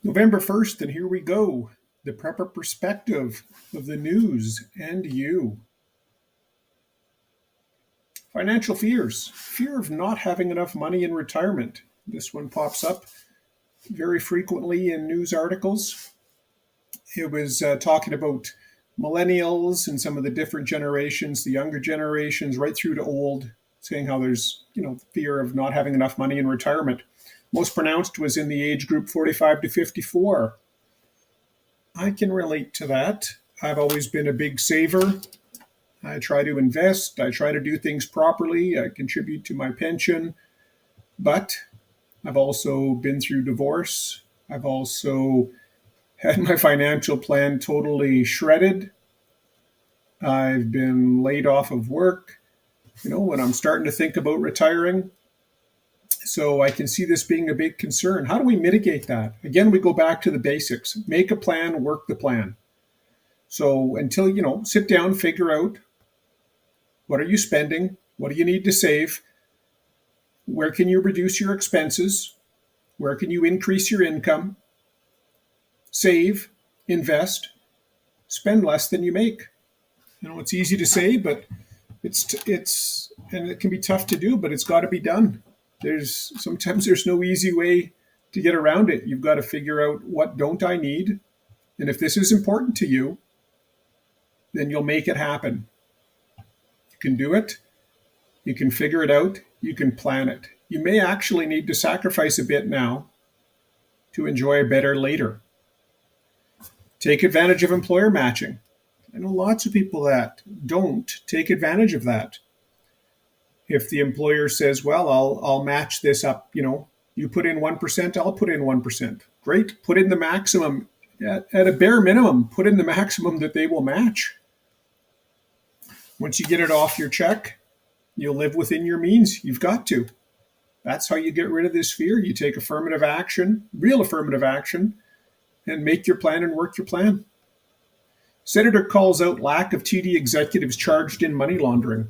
November 1st, and here we go. The prepper perspective of the news and you. Financial fears. Fear of not having enough money in retirement. This one pops up very frequently in news articles. It was talking about millennials and some of the different generations, the younger generations, right through to old, saying how there's, fear of not having enough money in retirement. Most pronounced was in the age group 45 to 54. I can relate to that. I've always been a big saver. I try to invest. I try to do things properly. I contribute to my pension. But I've also been through divorce. I've also had my financial plan totally shredded. I've been laid off of work, when I'm starting to think about retiring. So I can see this being a big concern. How do we mitigate that? Again, we go back to the basics. Make a plan, work the plan. So until, sit down, figure out what are you spending? What do you need to save? Where can you reduce your expenses? Where can you increase your income? Save, invest, spend less than you make. It's easy to say, but it's and it can be tough to do, but it's got to be done. Sometimes there's no easy way to get around it. You've got to figure out, what don't I need? And if this is important to you, then you'll make it happen. You can do it. You can figure it out. You can plan it. You may actually need to sacrifice a bit now to enjoy a better later. Take advantage of employer matching. I know lots of people that don't take advantage of that. If the employer says, well, I'll match this up, you put in 1%, I'll put in 1%. Great. Put in the maximum. At a bare minimum, put in the maximum that they will match. Once you get it off your check, you'll live within your means. You've got to. That's how you get rid of this fear. You take affirmative action, real affirmative action, and make your plan and work your plan. Senator calls out lack of TD executives charged in money laundering.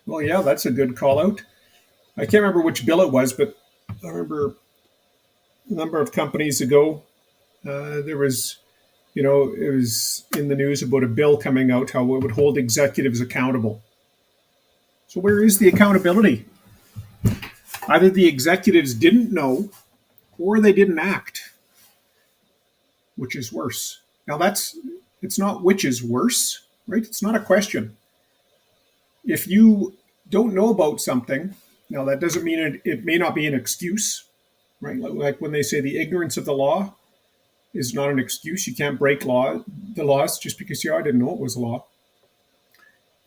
Well, yeah, that's a good call out. I can't remember which bill it was, but I remember a number of companies ago, there was, it was in the news about a bill coming out, how it would hold executives accountable. So where is the accountability? Either the executives didn't know or they didn't act, which is worse. Now it's not which is worse, right? It's not a question. If you don't know about something, now that doesn't mean it may not be an excuse, right? Like when they say the ignorance of the law is not an excuse. You can't break the laws just because I didn't know it was a law.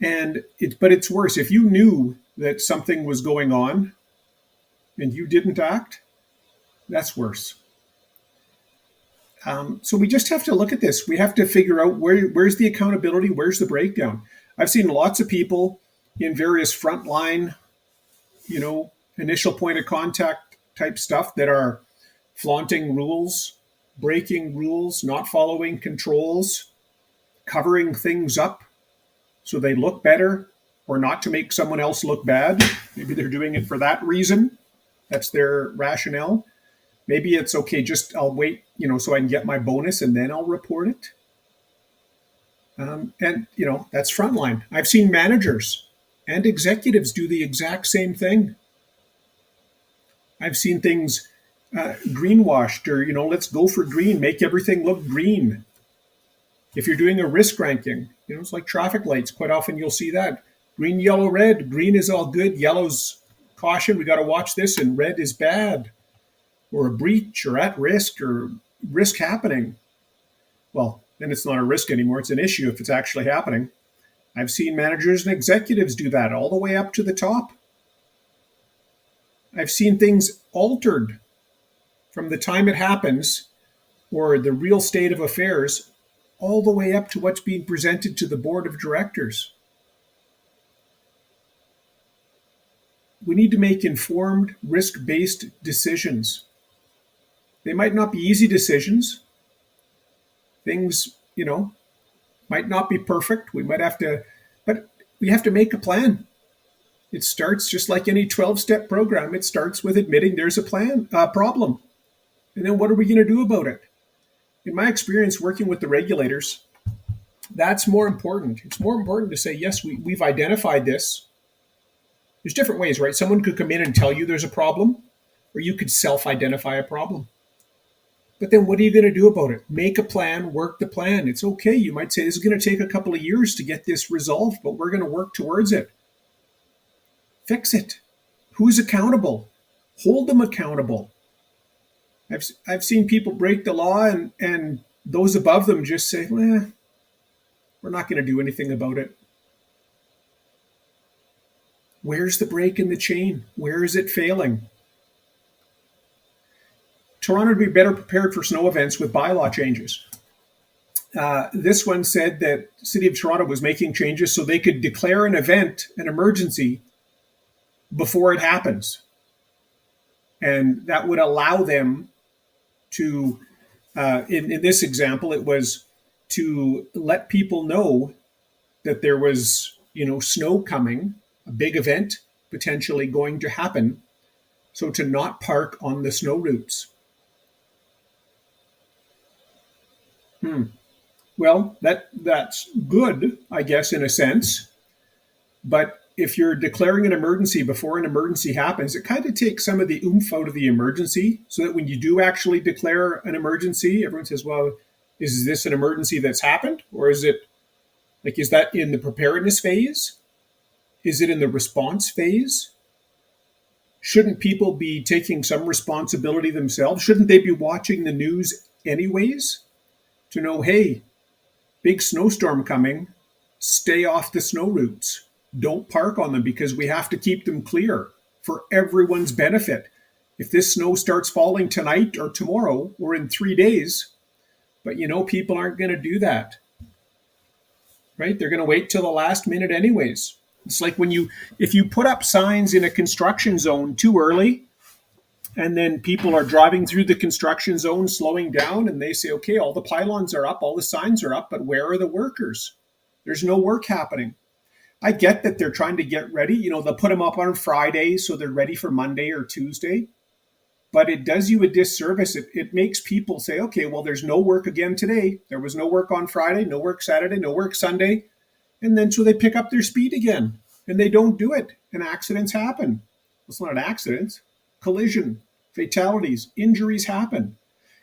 But it's worse. If you knew that something was going on and you didn't act, that's worse. So we just have to look at this. We have to figure out where's the accountability, where's the breakdown. I've seen lots of people in various frontline, initial point of contact type stuff that are flaunting rules, breaking rules, not following controls, covering things up so they look better or not to make someone else look bad. Maybe they're doing it for that reason. That's their rationale. Maybe it's okay, I'll wait, so I can get my bonus and then I'll report it. That's frontline. I've seen managers and executives do the exact same thing. I've seen things greenwashed or, let's go for green, make everything look green. If you're doing a risk ranking, it's like traffic lights. Quite often you'll see that. Green, yellow, red. Green is all good. Yellow's caution. We got to watch this. And red is bad. Or a breach or at risk or risk happening. Well, then it's not a risk anymore. It's an issue if it's actually happening. I've seen managers and executives do that all the way up to the top. I've seen things altered from the time it happens or the real state of affairs all the way up to what's being presented to the board of directors. We need to make informed, risk-based decisions. They might not be easy decisions. Things, might not be perfect. But we have to make a plan. It starts just like any 12-step program. It starts with admitting there's a problem. And then what are we going to do about it? In my experience working with the regulators, that's more important. It's more important to say, yes, we've identified this. There's different ways, right? Someone could come in and tell you there's a problem, or you could self-identify a problem. But then what are you going to do about it? Make a plan, work the plan. It's okay. You might say this is going to take a couple of years to get this resolved, but we're going to work towards it. Fix it. Who's accountable? Hold them accountable. I've seen people break the law and those above them just say, we're not going to do anything about it. Where's the break in the chain? Where is it failing? Toronto would be better prepared for snow events with bylaw changes. This one said that the City of Toronto was making changes so they could declare an event an emergency before it happens. And that would allow them to, in this example, it was to let people know that there was, snow coming, a big event potentially going to happen. So to not park on the snow routes. Well, that's good, I guess, in a sense. But if you're declaring an emergency before an emergency happens, it kind of takes some of the oomph out of the emergency so that when you do actually declare an emergency, everyone says, well, is this an emergency that's happened? Or is that in the preparedness phase? Is it in the response phase? Shouldn't people be taking some responsibility themselves? Shouldn't they be watching the news anyways to know, hey, big snowstorm coming, stay off the snow routes. Don't park on them because we have to keep them clear for everyone's benefit. If this snow starts falling tonight or tomorrow or in 3 days, but people aren't going to do that, right? They're going to wait till the last minute anyways. It's like if you put up signs in a construction zone too early, and then people are driving through the construction zone, slowing down, and they say, okay, all the pylons are up, all the signs are up, but where are the workers? There's no work happening. I get that they're trying to get ready. They'll put them up on Friday so they're ready for Monday or Tuesday. But it does you a disservice. It makes people say, okay, well, there's no work again today. There was no work on Friday, no work Saturday, no work Sunday. And then so they pick up their speed again and they don't do it. And accidents happen. It's not an accident. Collision, fatalities, injuries happen.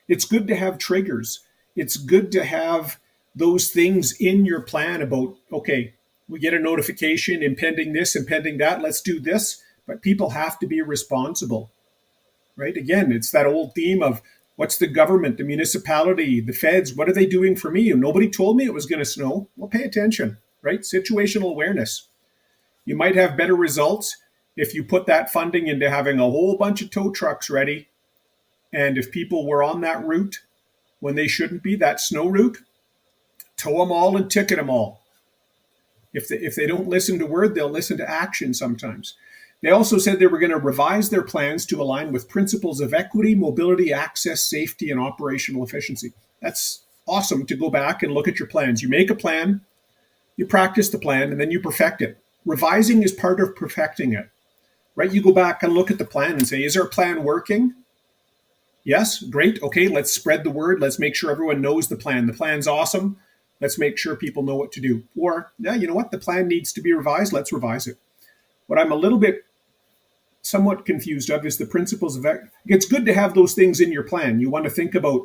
It's good to have triggers. It's good to have those things in your plan about, okay, we get a notification impending this, impending that, let's do this. But people have to be responsible, right? Again, it's that old theme of what's the government, the municipality, the feds, what are they doing for me? Nobody told me it was going to snow. Well, pay attention, right? Situational awareness. You might have better results if you put that funding into having a whole bunch of tow trucks ready. And if people were on that route when they shouldn't be, that snow route, tow them all and ticket them all. If they don't listen to word, they'll listen to action sometimes. They also said they were going to revise their plans to align with principles of equity, mobility, access, safety, and operational efficiency. That's awesome to go back and look at your plans. You make a plan, you practice the plan, and then you perfect it. Revising is part of perfecting it, right? You go back and look at the plan and say, is our plan working? Yes, great. Okay, let's spread the word. Let's make sure everyone knows the plan. The plan's awesome. Let's make sure people know what to do. Or, yeah, you know what? The plan needs to be revised. Let's revise it. What I'm a little bit somewhat confused of is the principles of it's good to have those things in your plan. You want to think about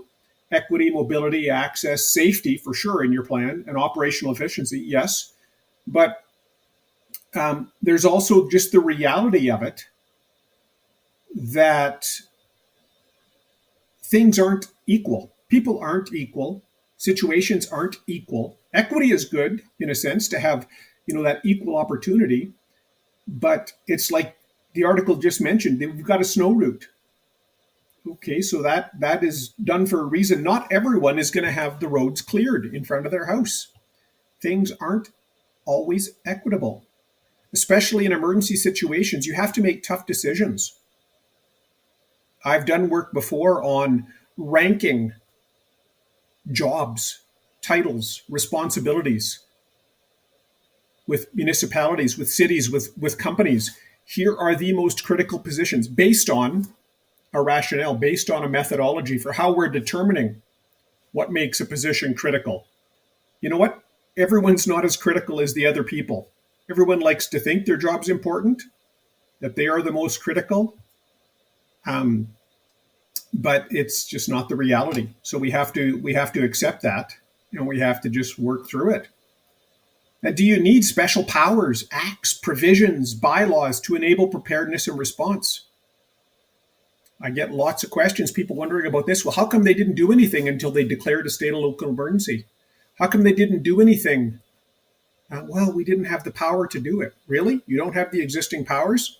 equity, mobility, access, safety for sure in your plan, and operational efficiency, yes. But there's also just the reality of it that things aren't equal. People aren't equal. Situations aren't equal. Equity is good in a sense to have, that equal opportunity. But it's like the article just mentioned, we've got a snow route. Okay, so that is done for a reason. Not everyone is going to have the roads cleared in front of their house. Things aren't always equitable, especially in emergency situations. You have to make tough decisions. I've done work before on ranking jobs, titles, responsibilities with municipalities, with cities, with companies. Here are the most critical positions based on a rationale, based on a methodology for how we're determining what makes a position critical. You know what? Everyone's not as critical as the other people. Everyone likes to think their job's important, that they are the most critical, but it's just not the reality. So we have to accept that, and we have to just work through it. Now, do you need special powers, acts, provisions, bylaws to enable preparedness and response? I get lots of questions, people wondering about this. Well, how come they didn't do anything until they declared a state of local emergency? How come they didn't do anything? Well, we didn't have the power to do it. Really? You don't have the existing powers?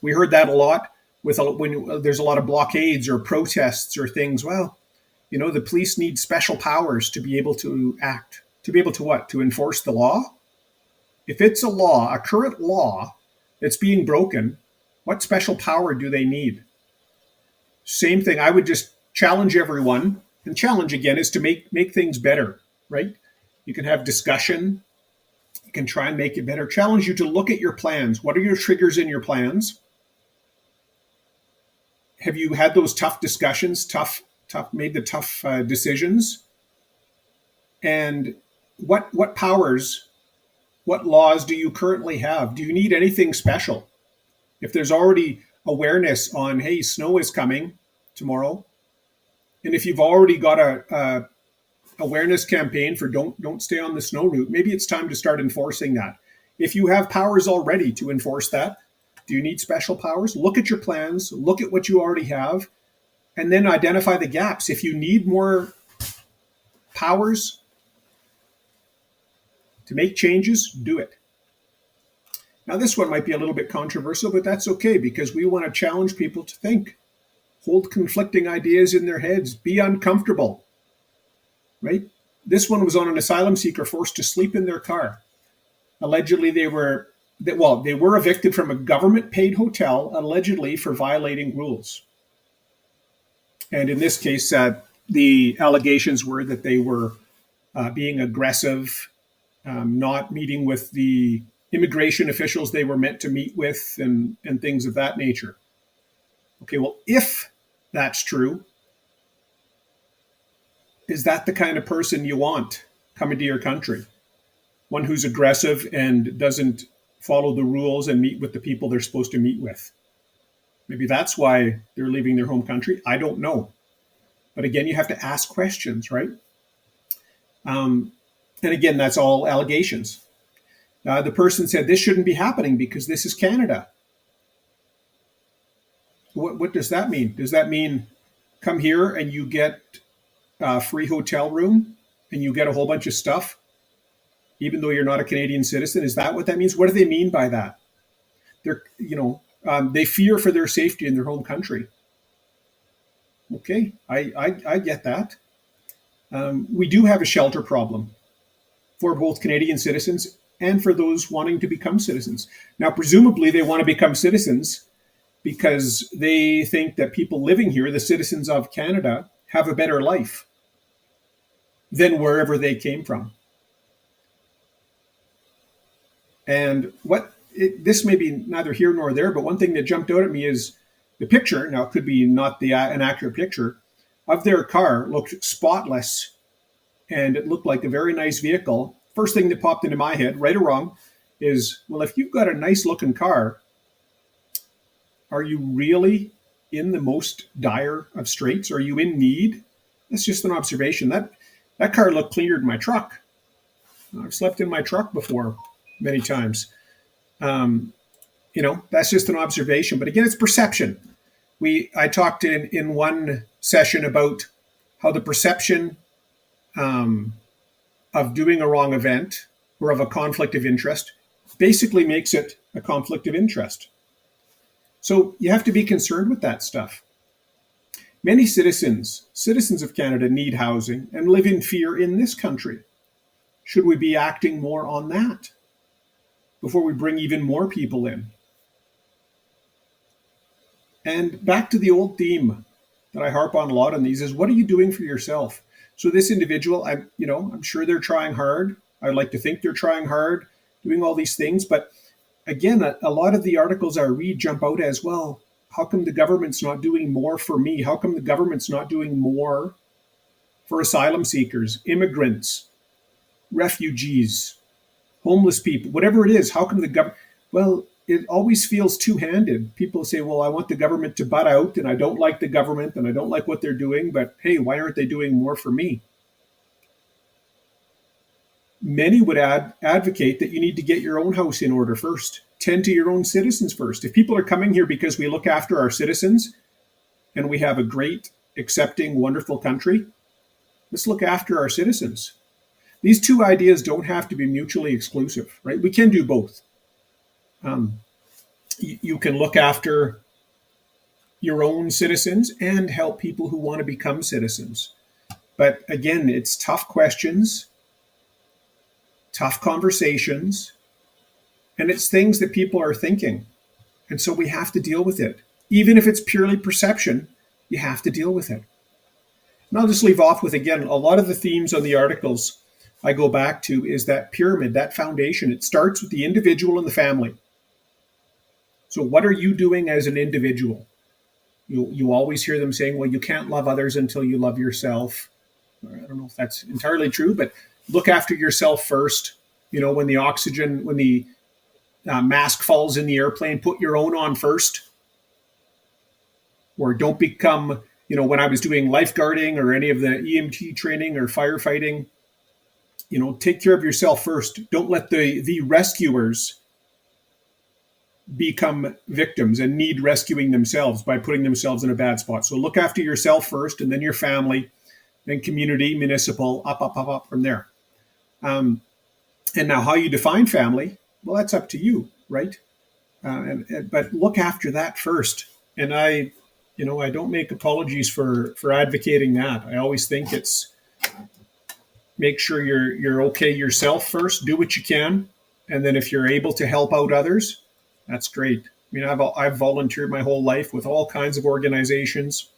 We heard that a lot when there's a lot of blockades or protests or things. Well, the police need special powers to be able to act. To be able to what? To enforce the law? If it's a law, a current law that's being broken, what special power do they need? Same thing. I would just challenge everyone, and challenge again is to make things better, right? You can have discussion. You can try and make it better. Challenge you to look at your plans. What are your triggers in your plans? Have you had those tough discussions, made the tough decisions? And what powers, what laws do you currently have? Do you need anything special? If there's already awareness on, hey, snow is coming tomorrow, and if you've already got a awareness campaign for don't stay on the snow route, maybe it's time to start enforcing that. If you have powers already to enforce that, do you need special powers? Look at your plans, look at what you already have, and then identify the gaps. If you need more powers to make changes, do it. Now, this one might be a little bit controversial, but that's okay, because we want to challenge people to think, hold conflicting ideas in their heads, be uncomfortable, right? This one was on an asylum seeker forced to sleep in their car. Allegedly, they were evicted from a government-paid hotel, allegedly for violating rules. And in this case, the allegations were that they were being aggressive, not meeting with the immigration officials they were meant to meet with, and things of that nature. Okay, well, if that's true, is that the kind of person you want coming to your country? One who's aggressive and doesn't follow the rules and meet with the people they're supposed to meet with. Maybe that's why they're leaving their home country. I don't know. But again, you have to ask questions, right? And again, that's all allegations. The person said, this shouldn't be happening because this is Canada. What does that mean? Does that mean come here and you get a free hotel room and you get a whole bunch of stuff, even though you're not a Canadian citizen? Is that what that means? What do they mean by that? They fear for their safety in their home country. Okay, I get that. We do have a shelter problem for both Canadian citizens and for those wanting to become citizens. Now, presumably they want to become citizens because they think that people living here, the citizens of Canada, have a better life than wherever they came from. And this may be neither here nor there, but one thing that jumped out at me is the picture. Now, it could be not an accurate picture of their car. Looked spotless, and it looked like a very nice vehicle. First thing that popped into my head, right or wrong, is, well, if you've got a nice looking car, are you really in the most dire of straits? Are you in need? That's just an observation. That car looked cleaner than my truck. I've slept in my truck before many times. That's just an observation. But again, it's perception. I talked in one session about how the perception of doing a wrong event or of a conflict of interest basically makes it a conflict of interest. So you have to be concerned with that stuff. Many citizens of Canada need housing and live in fear in this country. Should we be acting more on that before we bring even more people in? And back to the old theme that I harp on a lot on these is, what are you doing for yourself? So this individual, I'm sure they're trying hard. I'd like to think they're trying hard, doing all these things. But again, a lot of the articles I read jump out as, well, How come the government's not doing more for me? How come the government's not doing more for asylum seekers, immigrants, refugees, homeless people, whatever it is? How come the government? Well, it always feels two-handed. People say, well, I want the government to butt out, and I don't like the government, and I don't like what they're doing, but hey, why aren't they doing more for me? Many would advocate that you need to get your own house in order first. Tend to your own citizens first. If people are coming here because we look after our citizens and we have a great, accepting, wonderful country, let's look after our citizens. These two ideas don't have to be mutually exclusive, right? We can do both. You can look after your own citizens and help people who want to become citizens. But again, it's tough questions, tough conversations, and it's things that people are thinking. And so we have to deal with it. Even if it's purely perception, you have to deal with it. And I'll just leave off with, again, a lot of the themes on the articles I go back to is that pyramid, that foundation. It starts with the individual and the family. So what are you doing as an individual? You always hear them saying, well, you can't love others until you love yourself. I don't know if that's entirely true, but look after yourself first. When the mask falls in the airplane, put your own on first. Or don't become, when I was doing lifeguarding or any of the EMT training or firefighting, take care of yourself first. Don't let the rescuers become victims and need rescuing themselves by putting themselves in a bad spot. So look after yourself first, and then your family, then community, municipal, up from there. And now how you define family, well, that's up to you, right? But look after that first. And I don't make apologies for advocating that. I always think it's make sure you're okay yourself first, do what you can. And then if you're able to help out others, that's great. I mean, I've volunteered my whole life with all kinds of organizations.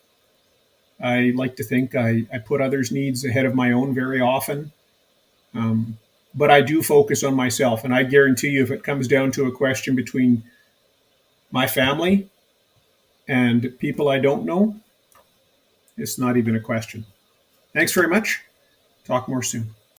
I like to think I put others' needs ahead of my own very often. But I do focus on myself. And I guarantee you, if it comes down to a question between my family and people I don't know, it's not even a question. Thanks very much. Talk more soon.